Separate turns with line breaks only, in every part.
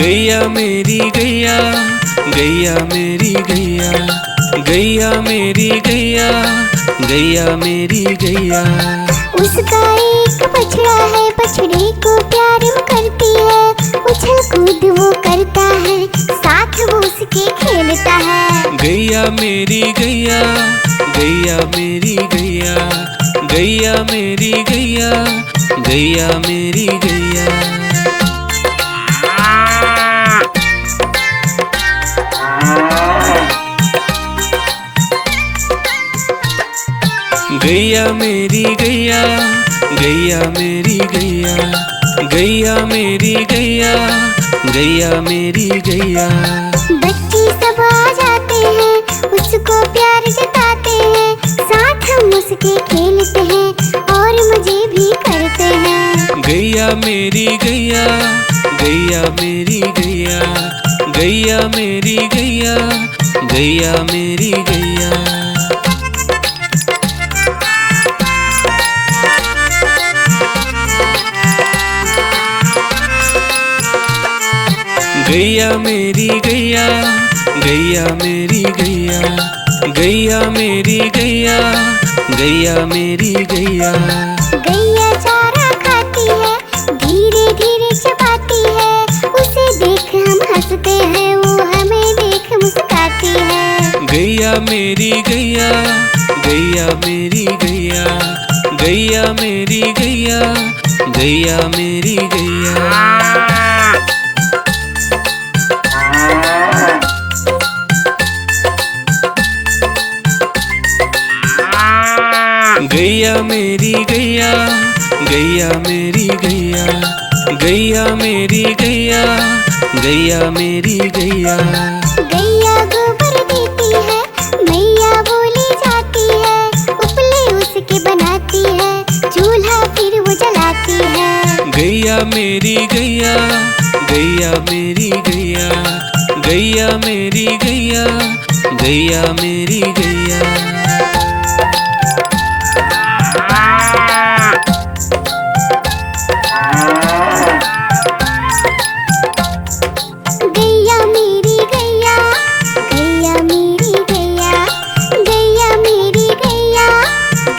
गैया मेरी गैया, गैया मेरी गैया, गैया मेरी गैया, गैया मेरी गैया।
उसका एक बछड़ा है, बछड़े को प्यार वो करती है, उछल कूद वो करता है, साथ वो उसके खेलता है।
गैया मेरी गैया, गैया मेरी गैया, गैया मेरी गैया, गैया मेरी गैया। गैया मेरी गैया, गैया मेरी गैया, गैया मेरी गैया, गैया मेरी गैया।
बच्चे सब आ जाते हैं, उसको प्यार जताते हैं, साथ हम उसके खेलते हैं और मजे भी करते हैं।
गैया मेरी गैया, गैया मेरी गैया, गैया मेरी गैया, गैया मेरी गैया। गैया मेरी गैया, गैया मेरी गैया, गैया मेरी गैया, गैया मेरी गैया।
गैया चारा खाती है, धीरे धीरे चबाती है, उसे देख हम हंसते हैं, वो हमें देख मुस्कुराती है।
गैया मेरी गैया, गैया मेरी गैया, गैया मेरी गैया, गैया मेरी गैया। गैया मेरी गैया, गैया मेरी गैया, गैया मेरी गैया, गैया मेरी गैया।
गैया गोबर देती है, मैया बोली जाती है, उपले उसके बनाती है, चूल्हा फिर वो जलाती है।
गैया मेरी गैया, गैया मेरी गैया, गैया मेरी गैया, गैया मेरी गैया।
गैया मेरी गैया, गैया मेरी गैया, गैया मेरी गैया,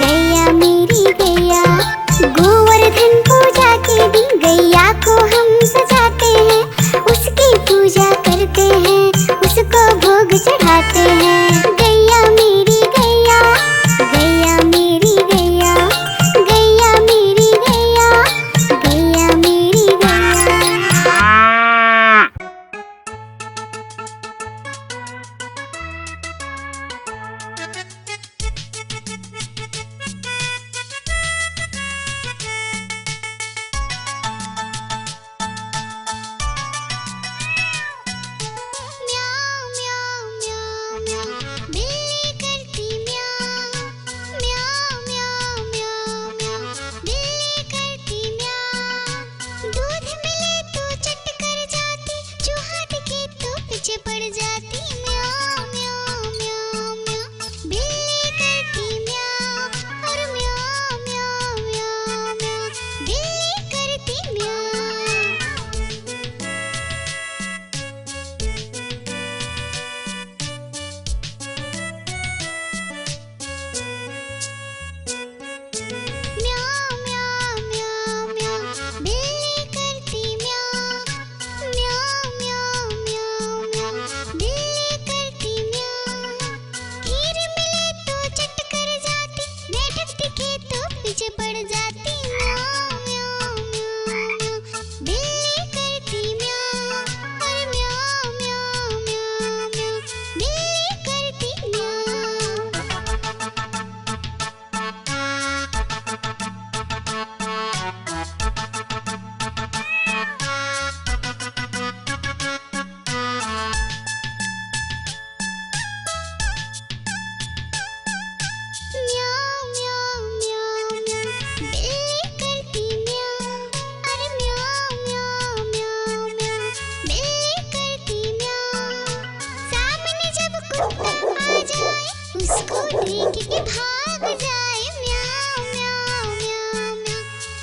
गैया मेरी गैया। गोवर्धन पूजा के दिन गैया को हम सजाते हैं, उसकी पूजा करते हैं, उसको भोग चढ़ाते हैं। गैया मेरी गैया, गैया मेरी गैया, गैया मेरी गैया, गैया मेरी गैया। म्याऊं म्याऊं म्याऊं म्याऊं, बिल्ली करती म्याऊं, म्याऊं म्याऊं म्याऊं म्याऊं, बिल्ली करती म्याऊं। दूध मिले तो चट कर जाती, चूहा दिखे तो पीछे पड़ जाती। म्याऊं म्याऊं म्याऊं म्याऊं, बिल्ली करती म्याऊं, और म्याऊं म्याऊं म्याऊं म्याऊं, बिल्ली करती म्याऊं। म्याऊं म्याऊं म्याऊं म्याऊं, बिल्ली करती म्याऊं, म्याऊं म्याऊं म्याऊं म्याऊं, बिल्ली करती म्याऊं। खीर मिले तो चट कर जाती, मेढक दिखे तो पीछे पड़ जाती। म्याऊं म्याऊं म्याऊं म्याऊं, बिल्ली करती म्याऊं, और म्याऊं म्याऊं म्याऊं म्याऊं, बिल्ली करती म्याऊं। म्याऊं म्याऊं म्याऊं म्याऊं, बिल्ली करती म्याऊं, अरे म्याऊं म्याऊं म्याऊं म्याऊं, बिल्ली करती म्याऊं। सामने जब कोई आ जाए, उसको देख के भाग जाए। म्याऊं म्याऊं म्याऊं म्याऊं,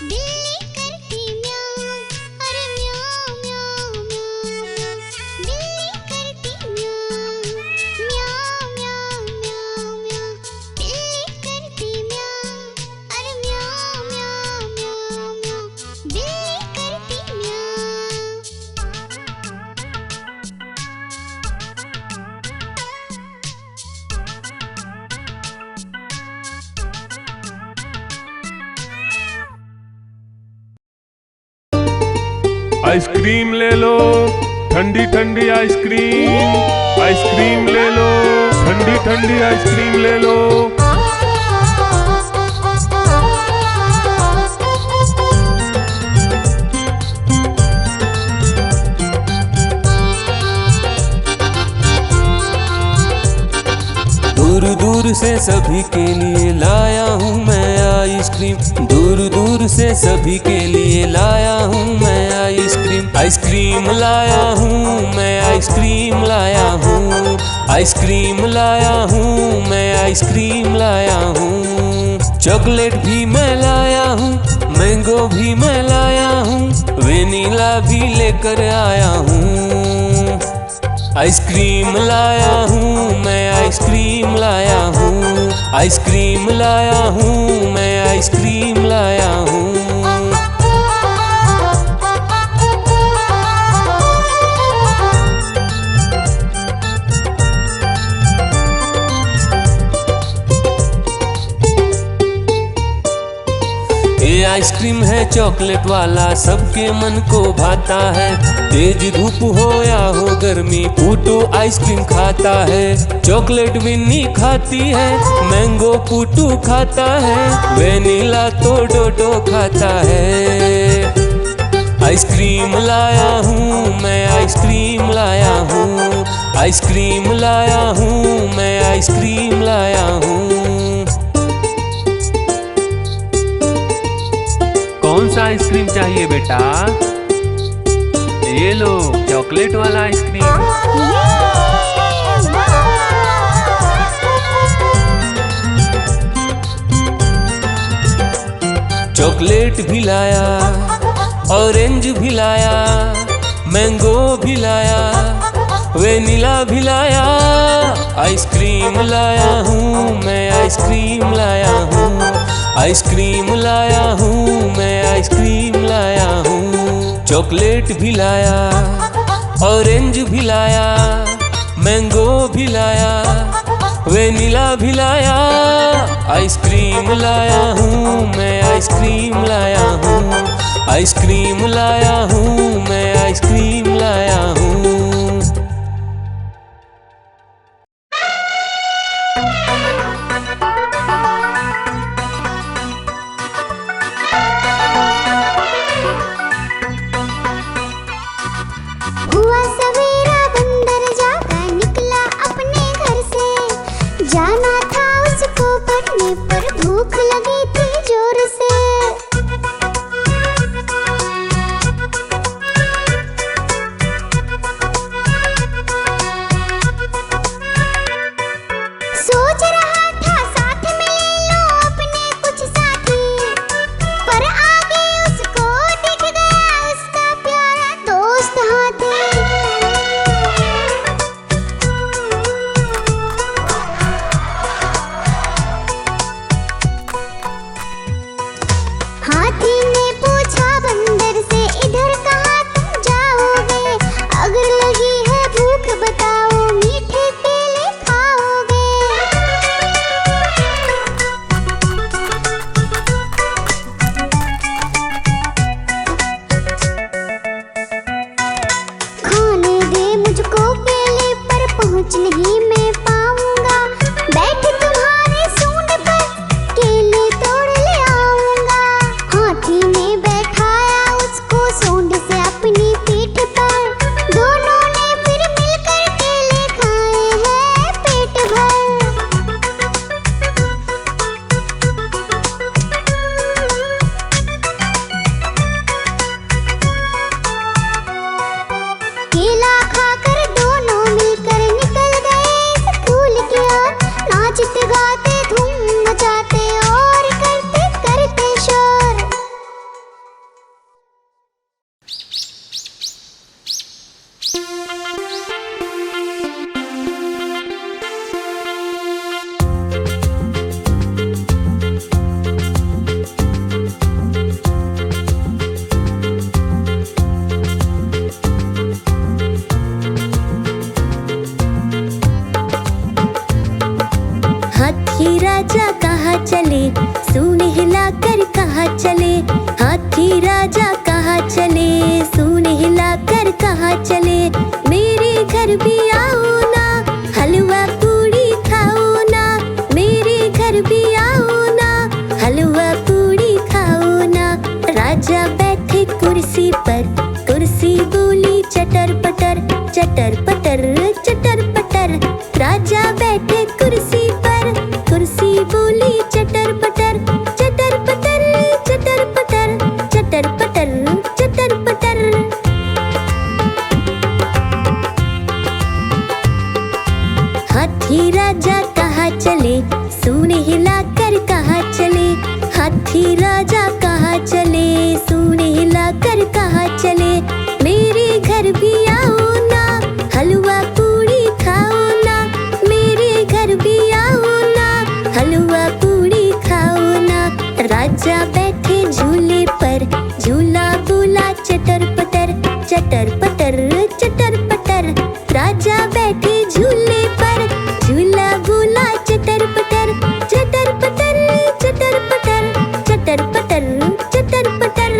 बिल्ली करती म्याऊं, अरे म्याऊं म्याऊं म्याऊं
आइसक्रीम ले लो, ठंडी ठंडी आइसक्रीम। आइसक्रीम ले लो, ठंडी ठंडी आइसक्रीम ले लो।
दूर दूर से सभी के लिए लाया हूँ मैं आइसक्रीम। दूर दूर से सभी के लिए लाया हूँ मैं आइसक्रीम। आइसक्रीम लाया हूँ मैं, आइसक्रीम लाया हूँ। आइसक्रीम लाया हूँ मैं, आइसक्रीम लाया हूँ। चॉकलेट भी मैं लाया हूँ, मैंगो भी मैं लाया हूँ, वेनिला भी लेकर आया हूँ। आइसक्रीम लाया हूँ मैं, आइसक्रीम लाया हूँ। आइसक्रीम लाया हूँ मैं, आइसक्रीम लाया हूँ। ये आइसक्रीम है चॉकलेट वाला, सबके मन को भाता है। तेज धूप हो या हो गर्मी, पूटू आइसक्रीम खाता है। चॉकलेट विन्नी खाती है, मैंगो पूटू खाता है, वेनिला तो डोडो खाता है। आइसक्रीम लाया हूँ मैं, आइसक्रीम लाया हूँ। आइसक्रीम लाया हूँ मैं, आइसक्रीम लाया हूँ।
कौन सा आइसक्रीम चाहिए बेटा? ये लो चॉकलेट वाला आइसक्रीम।
चॉकलेट भी लाया, ऑरेंज भी लाया, मैंगो भी लाया, वेनिला भी लाया। आइसक्रीम लाया हूँ मैं, आइसक्रीम लाया हूँ। आइसक्रीम लाया हूँ मैं, आइसक्रीम लाया हूँ। चॉकलेट भी लाया, ऑरेंज भी लाया, मैंगो भी लाया, वेनिला भी लाया। आइसक्रीम लाया हूँ मैं, आइसक्रीम लाया हूँ। आइसक्रीम लाया हूँ मैं, आइसक्रीम लाया हूँ।
हुआ सवेरा बंदर जागा निकला अपने घर से। जाना था उसको पढ़ने पर भूख लगी थी जोर से। सोच रहा था साथ में ले लो अपने कुछ साथी, पर आगे उसको दिख गया उसका प्यारा दोस्त हाथी। हाथी ने पूछा बंदर से, इधर कहाँ तुम जाओगे? अगर लगी है भूख बताओ, मीठे केले खाओगे? खाने दे मुझको केले, पर पहुँच नहीं मैं पाऊंगा। बैठ तुम्हारे सूंड पर, केले तोड़ ले आऊंगा। हाथी ने बैठाया उसको सूंड से अपनी पीठ पर। दोनों ने फिर मिलकर केले खाए हैं पेट भर। केला खाकर दोनों मिलकर निकल गए स्कूल की ओर। नाचते गाते धूम मचाते और करते करते शोर।
हाथी राजा कहाँ चले, सूंड हिलाकर कहाँ चले। हाथी राजा कहाँ चले, सूंड कुर्सी पर। कुर्सी बोली चटर पटर, चटर पटर, चटर पटर। राजा बैठे कुर्सी पर। कुर्सी बोली चटर पटर, चटर पटर, चटर पटर, चटर पटर, चटर पटर। हाथी राजा कहाँ चले, सूंड हिलाकर कहाँ चले। हाथी राजा कहाँ चले, सूंड हिलाकर कहाँ चले। मेरे घर भी आओ ना, हलवा पूड़ी खाओ ना। मेरे घर भी आओ ना, हलवा पूड़ी खाओ ना। राजा बैठे झूले पर। झूला बोला चटर पटर, चटर पटर, चटर पटर। राजा बैठे झूले पर। झूला बोला चटर पटर, चटर पटर, चटर पटर, चटर पटर, चटर पटर।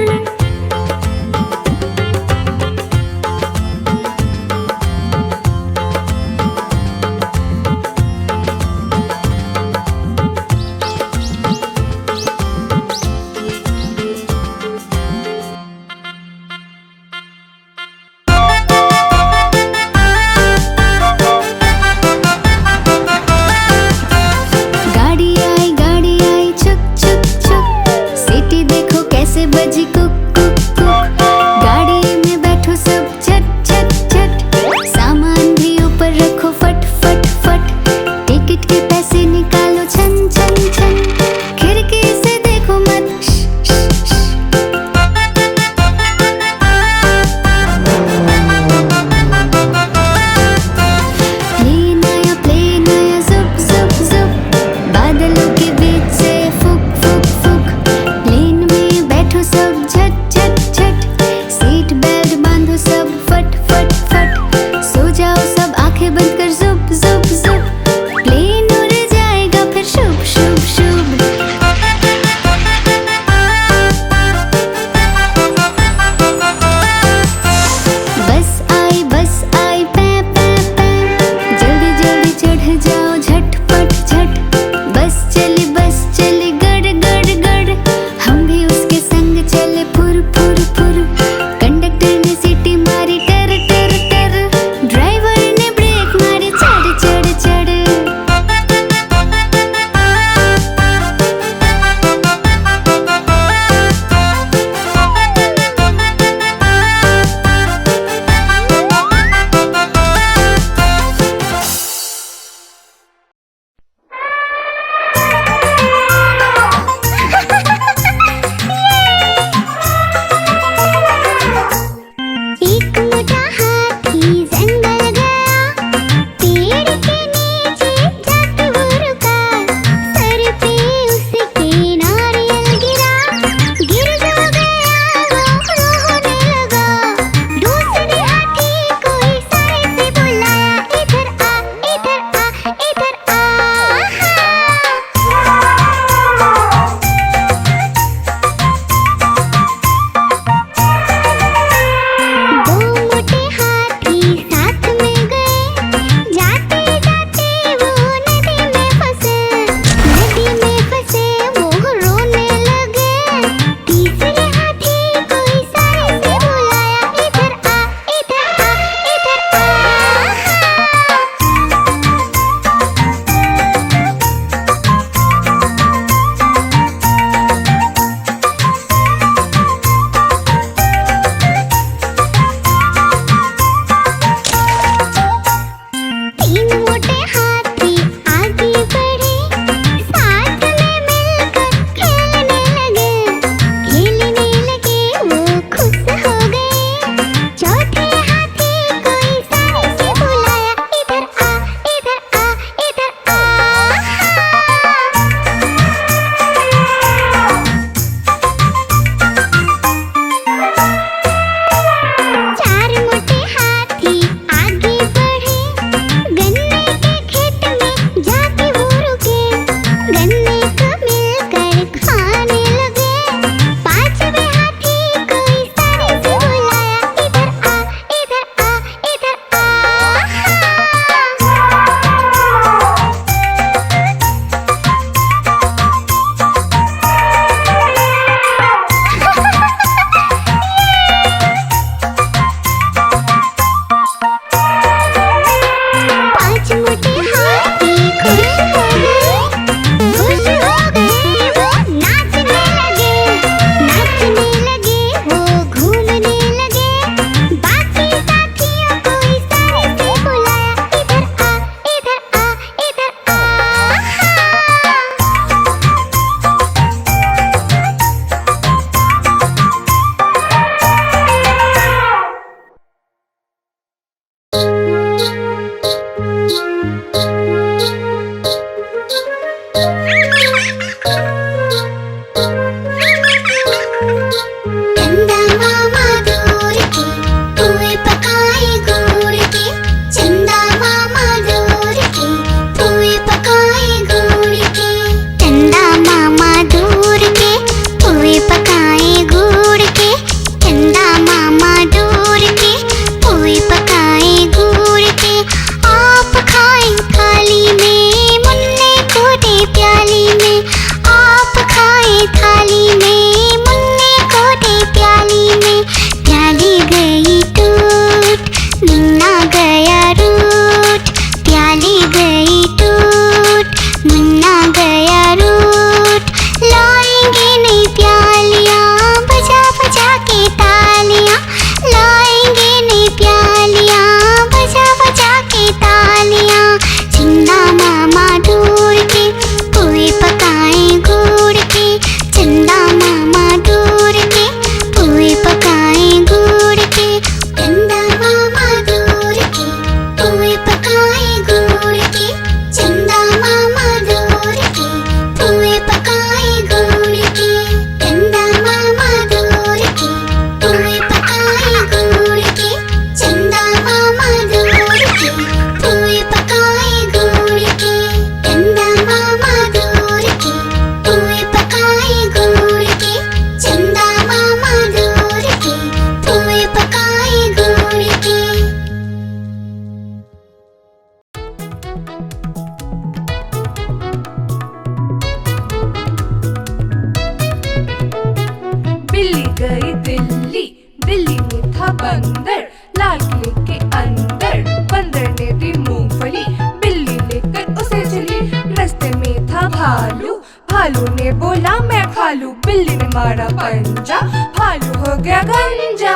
बंदर, लाल किले के अंदर। बंदर ने दी मूंगफली, बिल्ली लेकर उसे चली। रास्ते में था भालू, भालू ने बोला मैं खा लूं। बिल्ली ने मारा पंजा, भालू हो गया गंजा।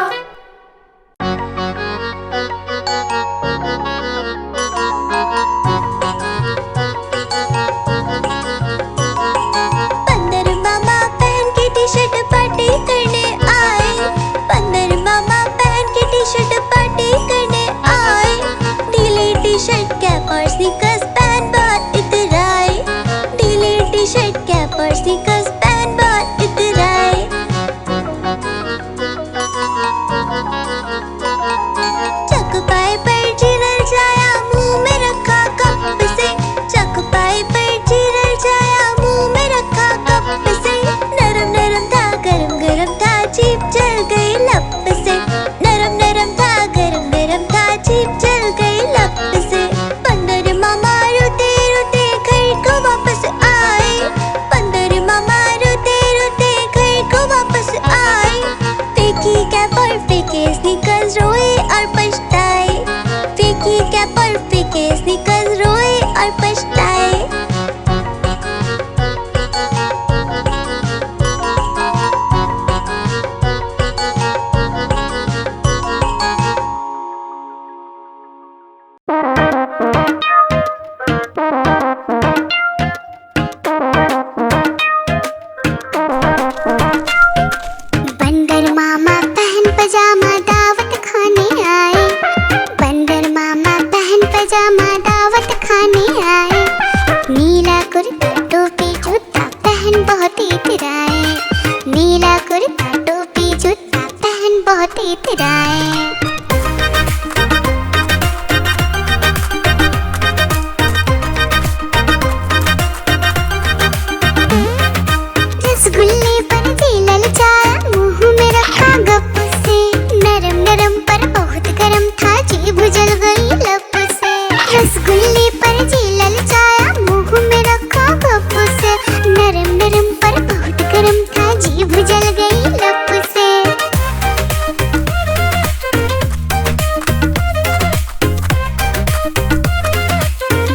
बंदर मामा पहन के टी शर्ट पार्टी करने आए। बंदर मामा पहन के टी शर्ट पार्टी करने आए। ढीली टी शर्ट कैप और स्नीकर्स पहन बहुत इतराए। ढीली टी शर्ट कैप और स्नीकर्स पहन बहुत इतराए। चौपाई पर चिरल जाया, मुंह में रखा कप से। चौपाई पर चिरल जाया, मुंह में रखा कप से। नरम नरम था, गरम गरम था, जीभ जल गई लप से। नरम नरम था, गरम गरम था, जीभ जल गई लप से। बंदर मामा रोते रोते घर को वापस आए। बंदर मामा रोते रोते घर को वापस आए। फेंकी कैप और फेंके स्नीकर्स, रोए और पछताए। फेंकी कैप और फेंके स्नीकर्स, रोए और पछताए। बंदर मामा पहन पजामा दावत खाने आए। बंदर मामा पहन पजामा दावत खाने आए। नीला कुर्ता टोपी जूता पहन बहुत इतराए। नीला कुर्ता टोपी जूता पहन बहुत इतराए। रसगुल्ले पर झीलल चाया, मुंह में रखा गप से। नरम नरम पर बहुत गरम था, जीभ जल गई लप से। रसगुल्ले पर झीलल चाया, मुंह में रखा गप से। नरम नरम पर बहुत गरम था, जीभ जल गई लप से।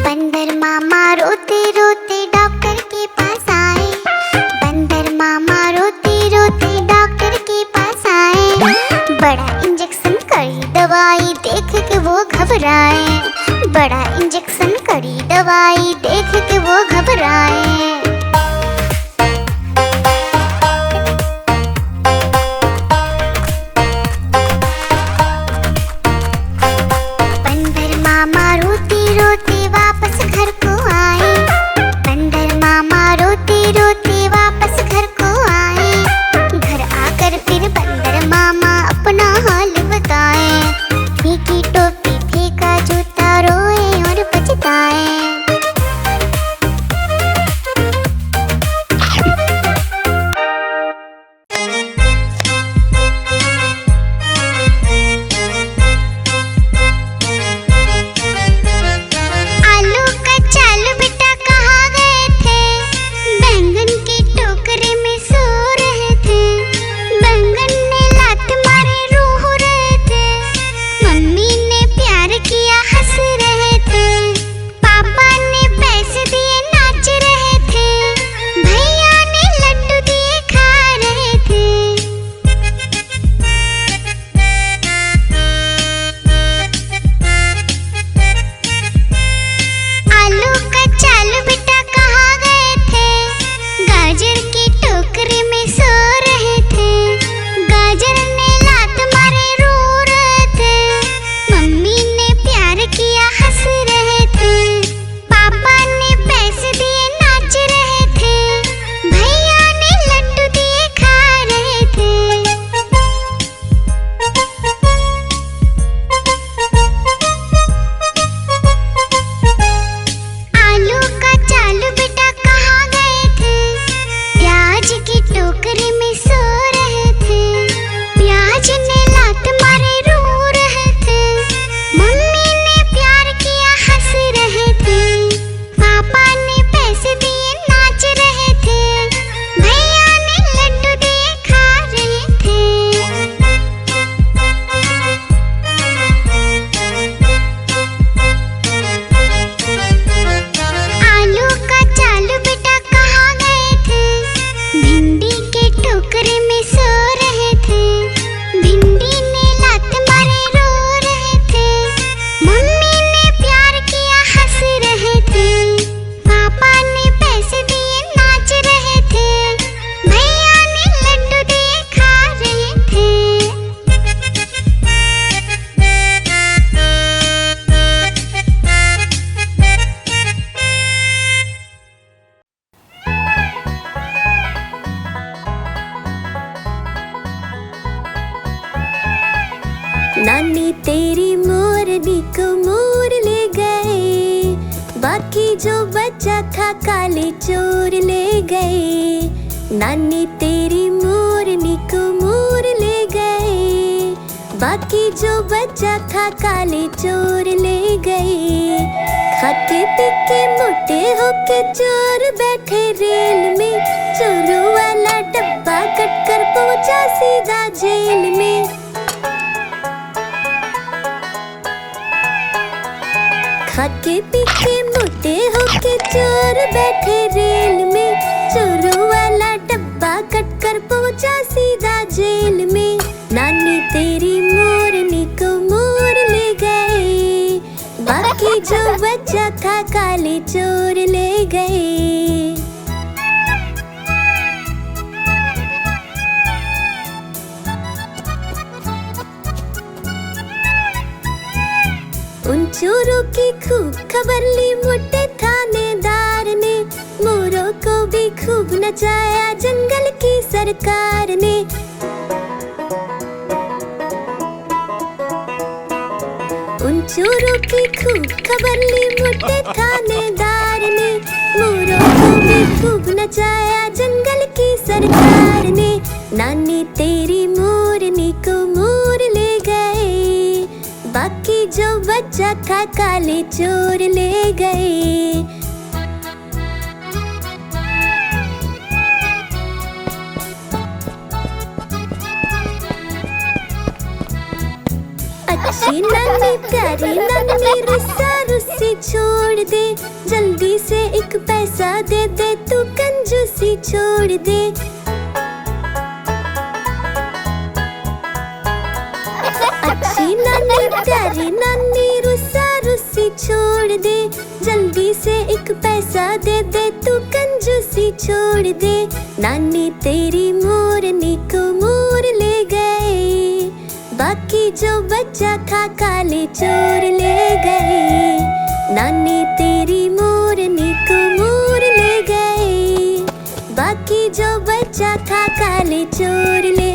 बंदर मामा रोते रोते डॉक्टर के पास आए। बंदर मामा रोते रोते डॉक्टर के पास आए। बड़ा इंजेक्शन कड़ी दवाई देख के वो घबराए। बड़ा इंजेक्शन कड़ी दवाई देख के वो घबराए। बंदर मामा रोते रोते वापस घर को आए। बंदर मामा रोते रोते वापस घर को आए। घर आकर फिर बंदर मामा अपना हाल बताए। फेंकी टोपी फेंका जूता, रोए और पछताए। नानी तेरी मोरनी को मोर ले गए, बाकी जो बचा था काले चोर ले गए। नानी तेरी मोरनी को मोर ले गए, बाकी जो बचा था काले चोर ले गए। खाके पीके मोटे होके चोर बैठे रेल में, चोरों वाला डब्बा कट कर पहुंचा सीधा जेल में। खाके पीके मोटे होके चोर बैठे रेल में, चोरों वाला डब्बा कट कर पहुंचा सीधा जेल में। नानी तेरी मोरनी को मोर ले गए, बाकी जो बचा था काले चोर ले गए। उन चोरों की खूब खबर ली मोटे थानेदार ने, मोरों को भी खूब नचाया जंगल की सरकार ने। उन चोरों की खूब खबर ली मोटे थानेदार ने, मोरों को भी खूब नचाया जंगल की सरकार ने। नानी तेरी मोरनी को मोर ले गए, बाकी जो बचा था काले चोर ले गए। अच्छी नानी प्यारी नानी रुस्सा रुस्सी छोड़ दे, जल्दी से एक पैसा दे दे तू कंजूसी छोड़ दे। अच्छी नानी प्यारी नानी रुस्सा रुस्सी छोड़ दे, जल्दी से एक पैसा दे दे तू कंजूसी छोड़ दे। नानी तेरी मोरनी को मोर ले गए, बाकी जो बचा था काले चोर ले गए। नानी तेरी मोरनी को मोर ले गए, बाकी जो बचा था काले चोर ले